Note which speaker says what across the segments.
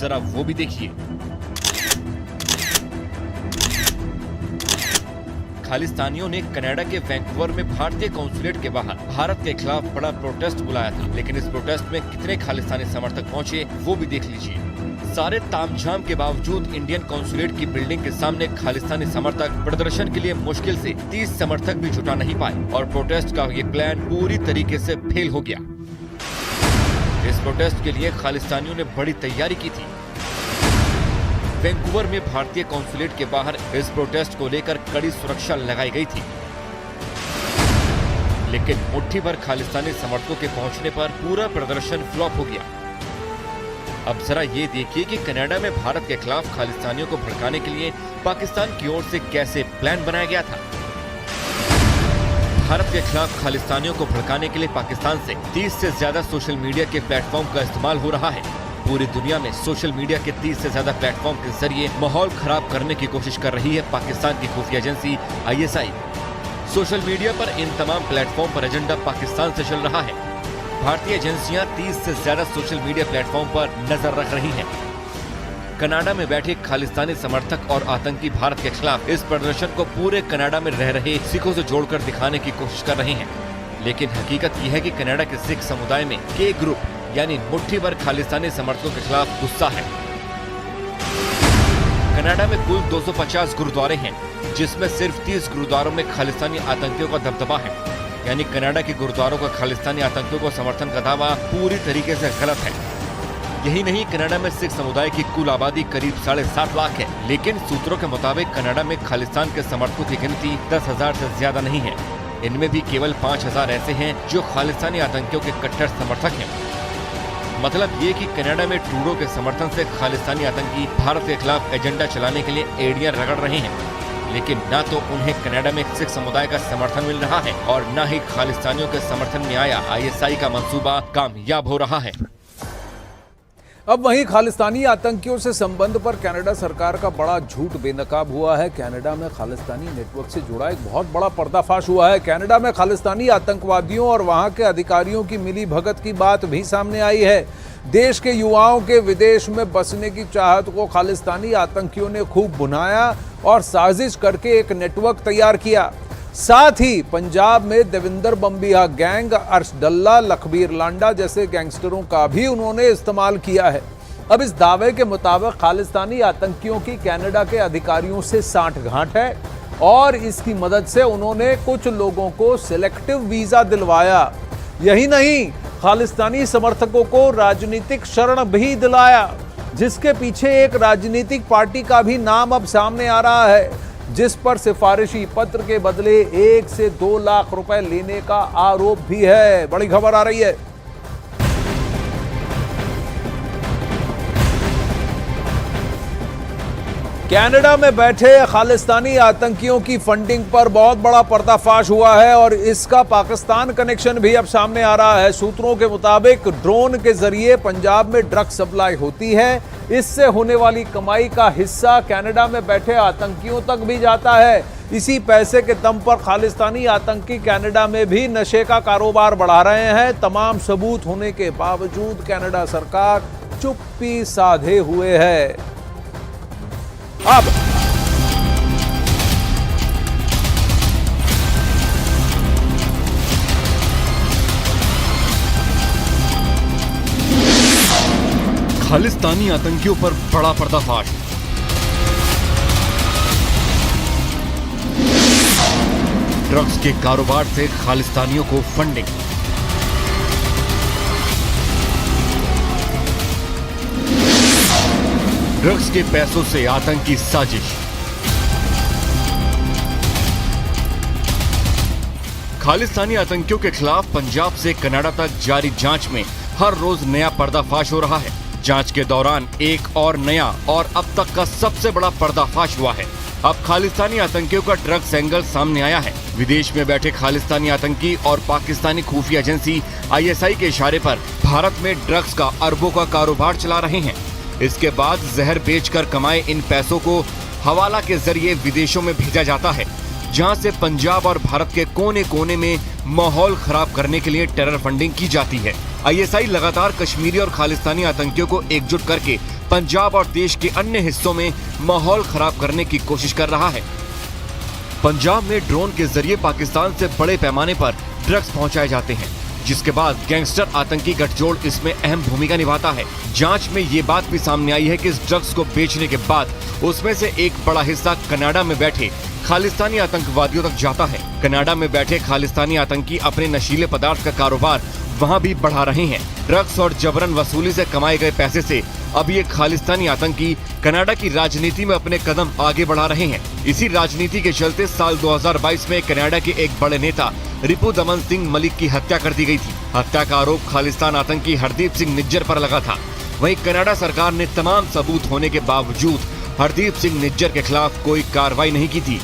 Speaker 1: जरा वो भी देखिए। खालिस्तानियों ने कनाडा के वैंकूवर में भारतीय कॉन्सुलेट के बाहर भारत के खिलाफ बड़ा प्रोटेस्ट बुलाया था, लेकिन इस प्रोटेस्ट में कितने खालिस्तानी समर्थक पहुंचे वो भी देख लीजिए। सारे तामझाम के बावजूद इंडियन कॉन्सुलेट की बिल्डिंग के सामने खालिस्तानी समर्थक प्रदर्शन के लिए मुश्किल से 30 समर्थक भी जुटा नहीं पाए और प्रोटेस्ट का ये प्लान पूरी तरीके से फेल हो गया। इस प्रोटेस्ट के लिए खालिस्तानियों ने बड़ी तैयारी की थी। वैंकूवर में भारतीय कॉन्सुलेट के बाहर इस प्रोटेस्ट को लेकर कड़ी सुरक्षा लगाई गई थी, लेकिन मुट्ठी भर खालिस्तानी समर्थकों के पहुंचने पर पूरा प्रदर्शन फ्लॉप हो गया। अब जरा ये देखिए कि कनाडा में भारत के खिलाफ खालिस्तानियों को भड़काने के लिए पाकिस्तान की ओर से कैसे प्लान बनाया गया था। भारत के खिलाफ खालिस्तानियों को भड़काने के लिए पाकिस्तान से 30 से ज्यादा सोशल मीडिया के प्लेटफॉर्म का इस्तेमाल हो रहा है। पूरी दुनिया में सोशल मीडिया के 30 से ज्यादा प्लेटफॉर्म के जरिए माहौल खराब करने की कोशिश कर रही है पाकिस्तान की खुफिया एजेंसी ISI। सोशल मीडिया पर इन तमाम प्लेटफॉर्म पर एजेंडा पाकिस्तान से चल रहा है। भारतीय एजेंसियां 30 से ज्यादा सोशल मीडिया प्लेटफॉर्म पर नजर रख रही हैं। कनाडा में बैठे खालिस्तानी समर्थक और आतंकी भारत के खिलाफ इस प्रदर्शन को पूरे कनाडा में रह रहे सिखों से जोड़कर दिखाने की कोशिश कर रहे हैं, लेकिन हकीकत यह है कि कनाडा के सिख समुदाय में के ग्रुप यानी मुट्ठी भर खालिस्तानी समर्थकों के खिलाफ गुस्सा है। कनाडा में कुल 250 गुरुद्वारे हैं, जिसमें सिर्फ 30 गुरुद्वारों में खालिस्तानी आतंकियों का दबदबा है। यानी कनाडा के गुरुद्वारों का खालिस्तानी आतंकियों को समर्थन का दावा पूरी तरीके से गलत है। यही नहीं, कनाडा में सिख समुदाय की कुल आबादी करीब 7.5 लाख है, लेकिन सूत्रों के मुताबिक कनाडा में खालिस्तान के समर्थकों की गिनती 10,000 से ज्यादा नहीं है। इनमें भी केवल 5,000 ऐसे हैं जो खालिस्तानी आतंकियों के कट्टर समर्थक हैं। मतलब ये कि कनाडा में ट्रूडो के समर्थन से खालिस्तानी आतंकी भारत के खिलाफ एजेंडा चलाने के लिए एड़ियां रगड़ रहे हैं, लेकिन न तो उन्हें कनाडा में सिख समुदाय का समर्थन मिल रहा है और न ही खालिस्तानियों के समर्थन में आया ISI का मंसूबा कामयाब हो रहा है।
Speaker 2: अब वहीं खालिस्तानी आतंकियों से संबंध पर कनाडा सरकार का बड़ा झूठ बेनकाब हुआ है। कनाडा में खालिस्तानी नेटवर्क से जुड़ा एक बहुत बड़ा पर्दाफाश हुआ है। कनाडा में खालिस्तानी आतंकवादियों और वहां के अधिकारियों की मिली भगत की बात भी सामने आई है। देश के युवाओं के विदेश में बसने की चाहत को खालिस्तानी आतंकियों ने खूब भुनाया और साजिश करके एक नेटवर्क तैयार किया। साथ ही पंजाब में देविंदर बम्बिया गैंग, अर्शडल्ला, लखबीर लांडा जैसे गैंगस्टरों का भी उन्होंने इस्तेमाल किया है। अब इस दावे के मुताबिक खालिस्तानी आतंकियों की कनाडा के अधिकारियों से सांठ-गांठ है और इसकी मदद से उन्होंने कुछ लोगों को सिलेक्टिव वीजा दिलवाया। यही नहीं, खालिस्तानी समर्थकों को राजनीतिक शरण भी दिलाया, जिसके पीछे एक राजनीतिक पार्टी का भी नाम अब सामने आ रहा है, जिस पर सिफारिशी पत्र के बदले 1 से 2 लाख रुपए लेने का आरोप भी है। बड़ी खबर आ रही है। कनाडा में बैठे खालिस्तानी आतंकियों की फंडिंग पर बहुत बड़ा पर्दाफाश हुआ है और इसका पाकिस्तान कनेक्शन भी अब सामने आ रहा है। सूत्रों के मुताबिक ड्रोन के जरिए पंजाब में ड्रग सप्लाई होती है। इससे होने वाली कमाई का हिस्सा कनाडा में बैठे आतंकियों तक भी जाता है। इसी पैसे के दम पर खालिस्तानी आतंकी कनाडा में भी नशे का कारोबार बढ़ा रहे हैं। तमाम सबूत होने के बावजूद कनाडा सरकार चुप्पी साधे हुए है। अब
Speaker 1: खालिस्तानी आतंकियों पर बड़ा पर्दाफाश। ड्रग्स के कारोबार से खालिस्तानियों को फंडिंग। ड्रग्स के पैसों से आतंकी साजिश। खालिस्तानी आतंकियों के खिलाफ पंजाब से कनाडा तक जारी जांच में हर रोज नया पर्दाफाश हो रहा है। जांच के दौरान एक और नया और अब तक का सबसे बड़ा पर्दाफाश हुआ है। अब खालिस्तानी आतंकियों का ड्रग्स एंगल सामने आया है। विदेश में बैठे खालिस्तानी आतंकी और पाकिस्तानी खुफिया एजेंसी ISI के इशारे पर भारत में ड्रग्स का अरबों का कारोबार चला रहे हैं। इसके बाद जहर बेचकर कमाए इन पैसों को हवाला के जरिए विदेशों में भेजा जाता है, जहां से पंजाब और भारत के कोने कोने में माहौल खराब करने के लिए टेरर फंडिंग की जाती है। ISI लगातार कश्मीरी और खालिस्तानी आतंकियों को एकजुट करके पंजाब और देश के अन्य हिस्सों में माहौल खराब करने की कोशिश कर रहा है। पंजाब में ड्रोन के जरिए पाकिस्तान से बड़े पैमाने पर ड्रग्स पहुंचाए जाते हैं, जिसके बाद गैंगस्टर आतंकी गठजोड़ इसमें अहम भूमिका निभाता है। जांच में ये बात भी सामने आई है कि इस ड्रग्स को बेचने के बाद उसमें से एक बड़ा हिस्सा कनाडा में बैठे खालिस्तानी आतंकवादियों तक जाता है। कनाडा में बैठे खालिस्तानी आतंकी अपने नशीले पदार्थ का कारोबार वहां भी बढ़ा रहे हैं। ड्रग्स और जबरन वसूली से कमाए गए पैसे से अब ये खालिस्तानी आतंकी कनाडा की राजनीति में अपने कदम आगे बढ़ा रहे हैं। इसी राजनीति के चलते साल 2022 में कनाडा के एक बड़े नेता रिपु दमन सिंह मलिक की हत्या कर दी गई थी। हत्या का आरोप खालिस्तान आतंकी हरदीप सिंह निज्जर पर लगा था। वहीं कनाडा सरकार ने तमाम सबूत होने के बावजूद हरदीप सिंह निज्जर के खिलाफ कोई कार्रवाई नहीं की थी।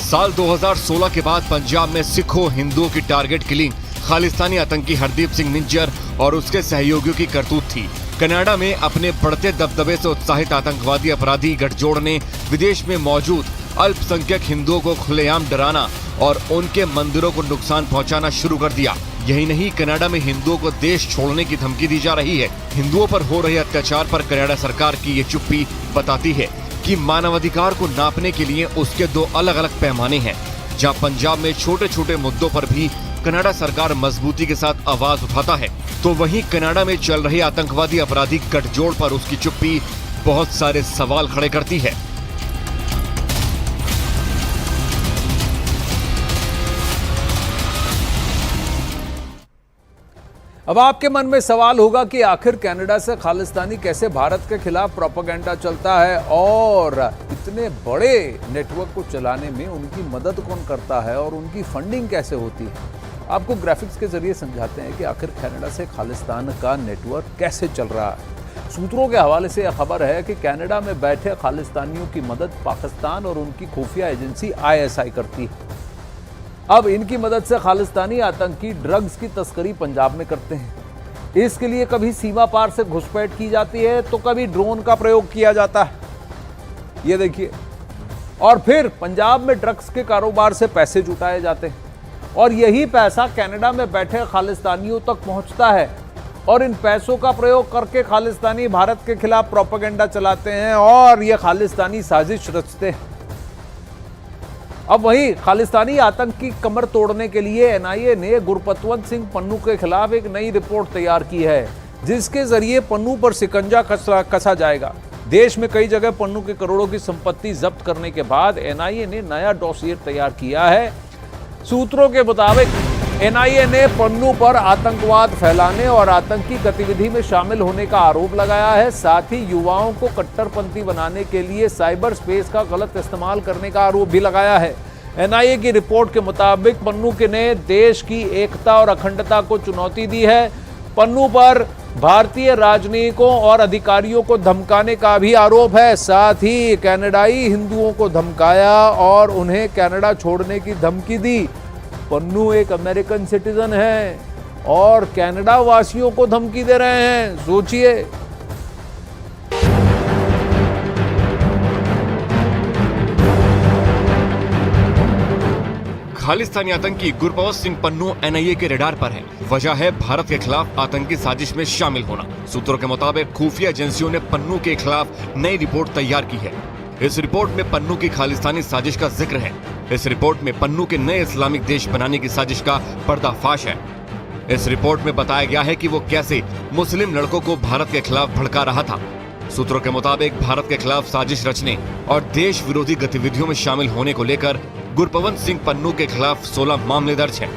Speaker 1: साल 2016 के बाद पंजाब में सिखों हिंदुओं की टारगेट किलिंग खालिस्तानी आतंकी हरदीप सिंह निज्जर और उसके सहयोगियों की करतूत थी। कनाडा में अपने बढ़ते दबदबे से उत्साहित आतंकवादी अपराधी गठजोड़ ने विदेश में मौजूद अल्पसंख्यक हिंदुओं को खुलेआम डराना और उनके मंदिरों को नुकसान पहुंचाना शुरू कर दिया। यही नहीं, कनाडा में हिंदुओं को देश छोड़ने की धमकी दी जा रही है। हिंदुओं पर हो रहे अत्याचार पर कनाडा सरकार की ये चुप्पी बताती है कि मानवाधिकार को नापने के लिए उसके दो अलग अलग पैमाने हैं। जहां पंजाब में छोटे छोटे मुद्दों पर भी कनाडा सरकार मजबूती के साथ आवाज उठाता है, तो वहीं कनाडा में चल रहे आतंकवादी अपराधी गठजोड़ पर उसकी चुप्पी बहुत सारे सवाल खड़े करती है।
Speaker 2: अब आपके मन में सवाल होगा कि आखिर कनाडा से खालिस्तानी कैसे भारत के खिलाफ प्रोपेगेंडा चलता है और इतने बड़े नेटवर्क को चलाने में उनकी मदद कौन करता है और उनकी फंडिंग कैसे होती है। आपको ग्राफिक्स के जरिए समझाते हैं कि आखिर कनाडा से खालिस्तान का नेटवर्क कैसे चल रहा है। सूत्रों के हवाले से यह खबर है कि कनाडा में बैठे खालिस्तानियों की मदद पाकिस्तान और उनकी खुफिया एजेंसी ISI करती है। अब इनकी मदद से खालिस्तानी आतंकी ड्रग्स की तस्करी पंजाब में करते हैं। इसके लिए कभी सीमा पार से घुसपैठ की जाती है तो कभी ड्रोन का प्रयोग किया जाता है। ये देखिए, और फिर पंजाब में ड्रग्स के कारोबार से पैसे जुटाए जाते हैं और यही पैसा कनाडा में बैठे खालिस्तानियों तक पहुंचता है और इन पैसों का प्रयोग करके खालिस्तानी भारत के खिलाफ प्रोपेगेंडा चलाते हैं और ये खालिस्तानी साजिश रचते हैं। अब वहीं खालिस्तानी आतंक की कमर तोड़ने के लिए NIA ने गुरपतवंत सिंह पन्नू के खिलाफ एक नई रिपोर्ट तैयार की है, जिसके जरिए पन्नू पर शिकंजा कसा जाएगा। देश में कई जगह पन्नू के करोड़ों की संपत्ति जब्त करने के बाद NIA ने नया डॉसियर तैयार किया है। सूत्रों के मुताबिक NIA ने पन्नू पर आतंकवाद फैलाने और आतंकी गतिविधि में शामिल होने का आरोप लगाया है। साथ ही युवाओं को कट्टरपंथी बनाने के लिए साइबर स्पेस का गलत इस्तेमाल करने का आरोप भी लगाया है। NIA की रिपोर्ट के मुताबिक पन्नू ने देश की एकता और अखंडता को चुनौती दी है। पन्नू पर भारतीय राजनयिकों और अधिकारियों को धमकाने का भी आरोप है। साथ ही कनाडाई हिंदुओं को धमकाया और उन्हें कनाडा छोड़ने की धमकी दी। पन्नू एक अमेरिकन सिटीजन है और कनाडा वासियों को धमकी दे रहे हैं। सोचिए।
Speaker 1: खालिस्तानी आतंकी गुरपतवंत सिंह पन्नू NIA के रडार पर है। वजह है भारत के खिलाफ आतंकी साजिश में शामिल होना। सूत्रों के मुताबिक खुफिया एजेंसियों ने पन्नू के खिलाफ नई रिपोर्ट तैयार की है। इस रिपोर्ट में पन्नू की खालिस्तानी साजिश का जिक्र है। इस रिपोर्ट में पन्नू के नए इस्लामिक देश बनाने की साजिश का पर्दाफाश है। इस रिपोर्ट में बताया गया है कि वो कैसे मुस्लिम लड़कों को भारत के खिलाफ भड़का रहा था। सूत्रों के मुताबिक भारत के खिलाफ साजिश रचने और देश विरोधी गतिविधियों में शामिल होने को लेकर गुरपतवंत सिंह पन्नू के खिलाफ 16 मामले दर्ज हैं।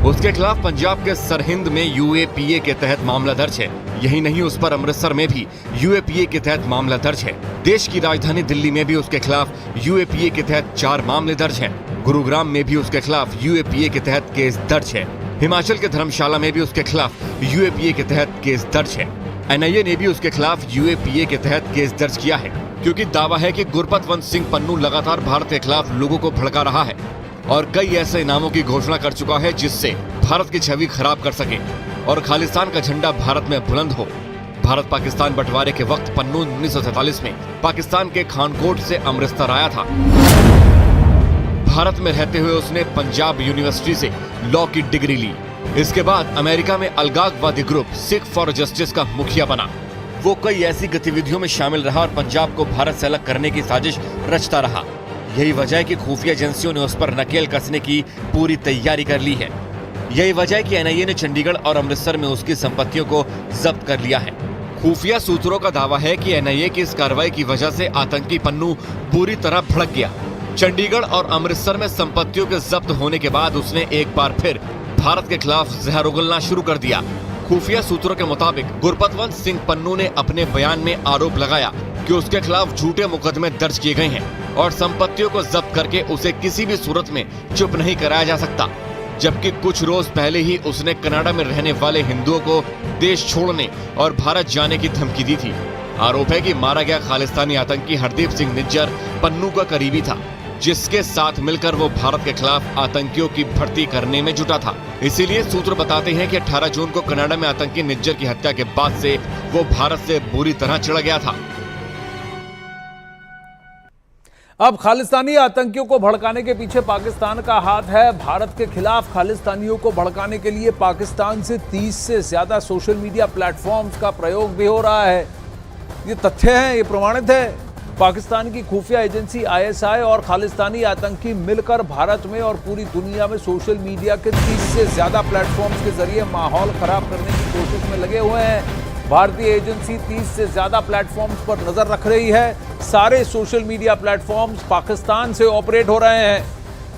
Speaker 1: उसके खिलाफ पंजाब के सरहिंद में UAPA के तहत मामला दर्ज है। यही नहीं, उस पर अमृतसर में भी UAPA के तहत मामला दर्ज है। देश की राजधानी दिल्ली में भी उसके खिलाफ UAPA के तहत 4 मामले दर्ज हैं। गुरुग्राम में भी उसके खिलाफ UAPA के तहत केस दर्ज है। हिमाचल के धर्मशाला में भी उसके खिलाफ UAPA के तहत केस दर्ज है। NIA ने भी उसके खिलाफ UAPA के तहत केस दर्ज किया है, क्योंकि दावा है कि गुरपतवंत सिंह पन्नू लगातार भारत के खिलाफ लोगों को भड़का रहा है और कई ऐसे इनामों की घोषणा कर चुका है जिससे भारत की छवि खराब कर सके और खालिस्तान का झंडा भारत में बुलंद हो। भारत पाकिस्तान बंटवारे के वक्त पन्नू 1947 में पाकिस्तान के खानकोट से अमृतसर आया था। भारत में रहते हुए उसने पंजाब यूनिवर्सिटी से लॉ की डिग्री ली। इसके बाद अमेरिका में अलगाववादी ग्रुप सिख फॉर जस्टिस का मुखिया बना। वो कई ऐसी गतिविधियों में शामिल रहा और पंजाब को भारत से अलग करने की साजिश रचता रहा। यही वजह है कि खुफिया एजेंसियों ने उस पर नकेल कसने की पूरी तैयारी कर ली है। यही वजह है कि एनआईए ने चंडीगढ़ और अमृतसर में उसकी संपत्तियों को जब्त कर लिया है। खुफिया सूत्रों का दावा है कि एनआईए की इस कार्रवाई की वजह से आतंकी पन्नू बुरी तरह भड़क गया। चंडीगढ़ और अमृतसर में संपत्तियों के जब्त होने के बाद उसने एक बार फिर भारत के खिलाफ जहर उगलना शुरू कर दिया। खुफिया सूत्रों के मुताबिक गुरपतवंत सिंह पन्नू ने अपने बयान में आरोप लगाया कि उसके खिलाफ झूठे मुकदमे दर्ज किए गए हैं और संपत्तियों को जब्त करके उसे किसी भी सूरत में चुप नहीं कराया जा सकता। जबकि कुछ रोज पहले ही उसने कनाडा में रहने वाले हिंदुओं को देश छोड़ने और भारत जाने की धमकी दी थी। आरोप है कि मारा गया खालिस्तानी आतंकी हरदीप सिंह निज्जर पन्नू का करीबी था, जिसके साथ मिलकर वो भारत के खिलाफ आतंकियों की भर्ती करने में जुटा था। इसीलिए सूत्र बताते हैं कि 18 जून को कनाडा में आतंकी निज्जर की हत्या के बाद से वो भारत से बुरी तरह चिढ़ गया था।
Speaker 2: अब खालिस्तानी आतंकियों को भड़काने के पीछे पाकिस्तान का हाथ है। भारत के खिलाफ खालिस्तानियों को भड़काने के लिए पाकिस्तान से 30 से ज्यादा सोशल मीडिया प्लेटफॉर्म्स का प्रयोग भी हो रहा है। ये तथ्य है, ये प्रमाणित है। पाकिस्तान की खुफिया एजेंसी आईएसआई और खालिस्तानी आतंकी मिलकर भारत में और पूरी दुनिया में सोशल मीडिया के 30 से ज्यादा प्लेटफॉर्म्स के जरिए माहौल खराब करने की कोशिश में लगे हुए हैं। भारतीय एजेंसी 30 से ज्यादा प्लेटफॉर्म्स पर नजर रख रही है। सारे सोशल मीडिया प्लेटफॉर्म्स पाकिस्तान से ऑपरेट हो रहे हैं,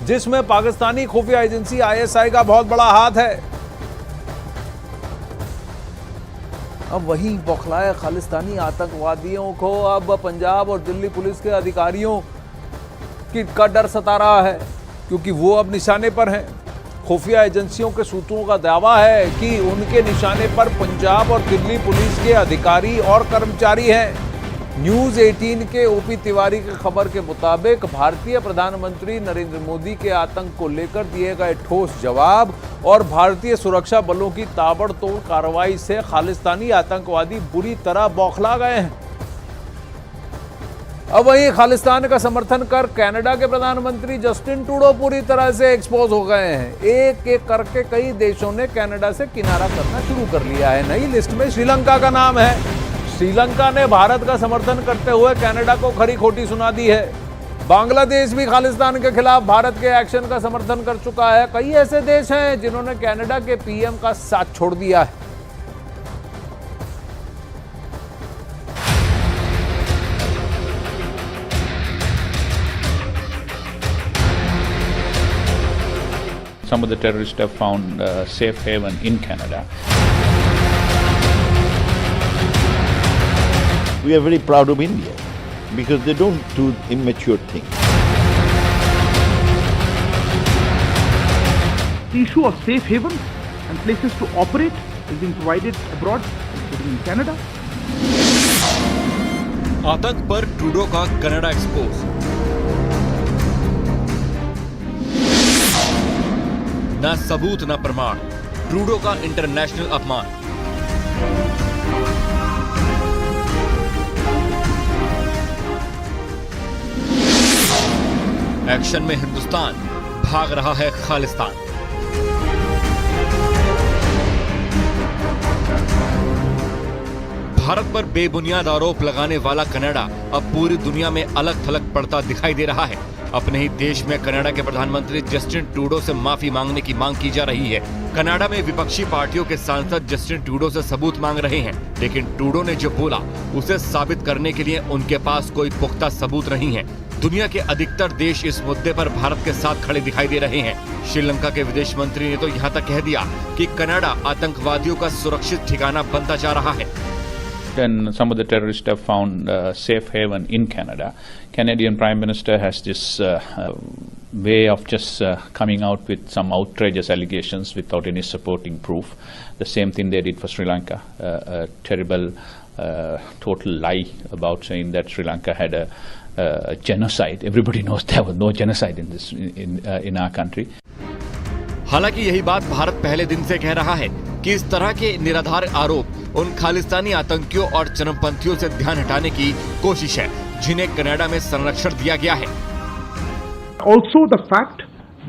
Speaker 2: जिसमें पाकिस्तानी खुफिया एजेंसी आईएसआई का बहुत बड़ा हाथ है। अब वहीं बौखलाए खालिस्तानी आतंकवादियों को अब पंजाब और दिल्ली पुलिस के अधिकारियों का डर सता रहा है, क्योंकि वो अब निशाने पर हैं। खुफिया एजेंसियों के सूत्रों का दावा है कि उनके निशाने पर पंजाब और दिल्ली पुलिस के अधिकारी और कर्मचारी हैं। न्यूज 18 के ओपी तिवारी की खबर के मुताबिक भारतीय प्रधानमंत्री नरेंद्र मोदी के आतंक को लेकर दिए गए ठोस जवाब और भारतीय सुरक्षा बलों की ताबड़तोड़ कार्रवाई से खालिस्तानी आतंकवादी बुरी तरह बौखला गए हैं। अब वहीं खालिस्तान का समर्थन कर कनाडा के प्रधानमंत्री जस्टिन ट्रूडो पूरी तरह से एक्सपोज हो गए हैं। एक एक करके कई देशों ने कनाडा से किनारा करना शुरू कर लिया है। नई लिस्ट में श्रीलंका का नाम है। श्रीलंका ने भारत का समर्थन करते हुए कनाडा को खरी खोटी सुना दी है। बांग्लादेश भी खालिस्तान के खिलाफ भारत के एक्शन का समर्थन कर चुका है। कई ऐसे देश हैं जिन्होंने कनाडा के पीएम का साथ छोड़ दिया है।
Speaker 3: Some of the terrorists have found safe haven in Canada.
Speaker 4: We are very proud of India because they don't do immature things.
Speaker 5: The issue of safe havens and places to operate is being provided abroad, including in Canada.
Speaker 1: आतंक पर Trudeau का Canada expose. न सबूत न प्रमाण, Trudeau का international अपमान। Action में हिंदुस्तान, भाग रहा है खालिस्तान। भारत पर बेबुनियाद आरोप लगाने वाला कनाडा अब पूरी दुनिया में अलग थलग पड़ता दिखाई दे रहा है। अपने ही देश में कनाडा के प्रधानमंत्री जस्टिन ट्रूडो से माफी मांगने की मांग की जा रही है। कनाडा में विपक्षी पार्टियों के सांसद जस्टिन ट्रूडो से सबूत मांग रहे हैं, लेकिन ट्रूडो ने जो बोला उसे साबित करने के लिए उनके पास कोई पुख्ता सबूत नहीं है। दुनिया के अधिकतर देश इस मुद्दे पर भारत के साथ खड़े दिखाई दे रहे हैं। श्रीलंका के विदेश मंत्री ने तो यहाँ तक कह दिया कि कनाडा आतंकवादियों का सुरक्षित ठिकाना बनता जा रहा है।
Speaker 3: And some of the terrorists have found safe haven in Canada. Canadian Prime Minister has this way of just coming out with some outrageous allegations without any supporting proof. The same thing they did for Sri Lanka. A terrible, total lie about saying that Sri Lanka had a genocide. Everybody knows there was no genocide in our country.
Speaker 1: हालांकि यही बात भारत पहले दिन से कह रहा है कि इस तरह के निराधार आरोप उन खालिस्तानी आतंकियों और चरमपंथियों से ध्यान हटाने की कोशिश है जिन्हें कनाडा में संरक्षण दिया गया है।
Speaker 5: Also the fact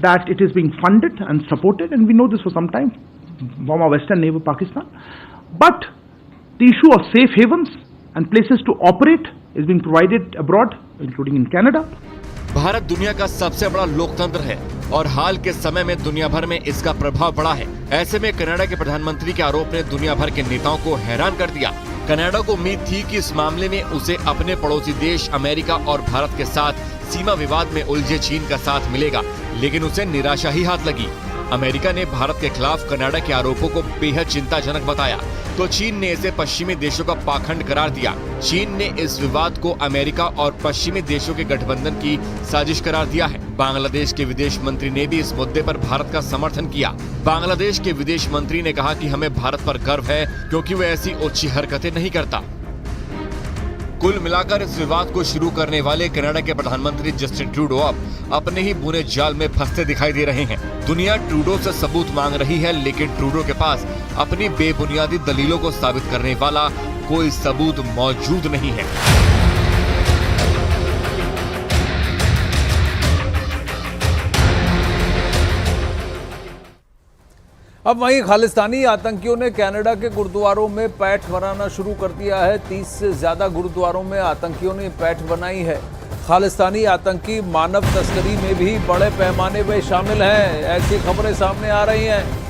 Speaker 5: that it is being funded and supported, and we know this for some time from our western neighbor Pakistan. But The issue of safe havens and places to operate is being provided abroad, including in Canada.
Speaker 1: Bharat दुनिया का सबसे बड़ा लोकतंत्र है और हाल के समय में दुनिया भर में इसका प्रभाव पड़ा है। ऐसे में कनाडा के प्रधानमंत्री के आरोप ने दुनिया भर के नेताओं को हैरान कर दिया। कनाडा को उम्मीद थी कि इस मामले में उसे अपने पड़ोसी देश अमेरिका और भारत के साथ सीमा विवाद में उलझे चीन का साथ मिलेगा, लेकिन उसे निराशा ही हाथ लगी। अमेरिका ने भारत के खिलाफ कनाडा के आरोपों को बेहद चिंताजनक बताया, तो चीन ने इसे पश्चिमी देशों का पाखंड करार दिया। चीन ने इस विवाद को अमेरिका और पश्चिमी देशों के गठबंधन की साजिश करार दिया है। बांग्लादेश के विदेश मंत्री ने भी इस मुद्दे पर भारत का समर्थन किया। बांग्लादेश के विदेश मंत्री ने कहा कि हमें भारत पर गर्व है क्योंकि वह ऐसी ओछी हरकतें नहीं करता। कुल मिलाकर इस विवाद को शुरू करने वाले कनाडा के प्रधानमंत्री जस्टिन ट्रूडो अब अपने ही बुने जाल में फंसते दिखाई दे रहे हैं। दुनिया ट्रूडो से सबूत मांग रही है, लेकिन ट्रूडो के पास अपनी बेबुनियादी दलीलों को साबित करने वाला कोई सबूत मौजूद नहीं है।
Speaker 2: अब वहीं खालिस्तानी आतंकियों ने कनाडा के गुरुद्वारों में पैठ बनाना शुरू कर दिया है। 30 से ज्यादा गुरुद्वारों में आतंकियों ने पैठ बनाई है। खालिस्तानी आतंकी मानव तस्करी में भी बड़े पैमाने पर शामिल हैं, ऐसी खबरें सामने आ रही हैं।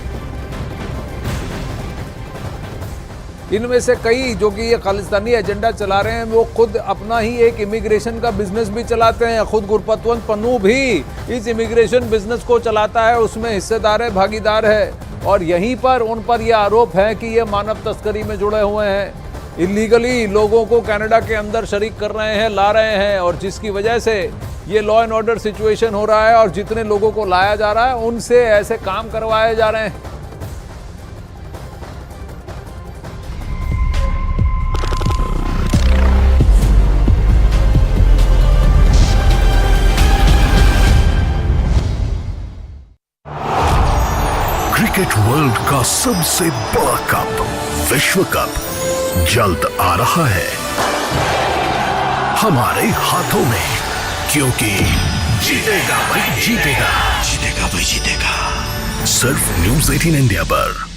Speaker 2: इनमें से कई जो कि ये खालिस्तानी एजेंडा चला रहे हैं, वो खुद अपना ही एक इमिग्रेशन का बिजनेस भी चलाते हैं। खुद गुरपतवंत पन्नू भी इस इमिग्रेशन बिजनेस को चलाता है, उसमें हिस्सेदार है, भागीदार है। और यहीं पर उन पर यह आरोप है कि ये मानव तस्करी में जुड़े हुए हैं, इलीगली लोगों को कनाडा के अंदर शरीक कर रहे हैं, ला रहे हैं, और जिसकी वजह से ये लॉ एंड ऑर्डर सिचुएशन हो रहा है और जितने लोगों को लाया जा रहा है उनसे ऐसे काम करवाए जा रहे हैं।
Speaker 6: क्रिकेट वर्ल्ड का सबसे बड़ा कप विश्व कप जल्द आ रहा है हमारे हाथों में, क्योंकि जीतेगा भाई जीतेगा, जीतेगा भाई जीतेगा। सिर्फ न्यूज़ 18 इंडिया पर।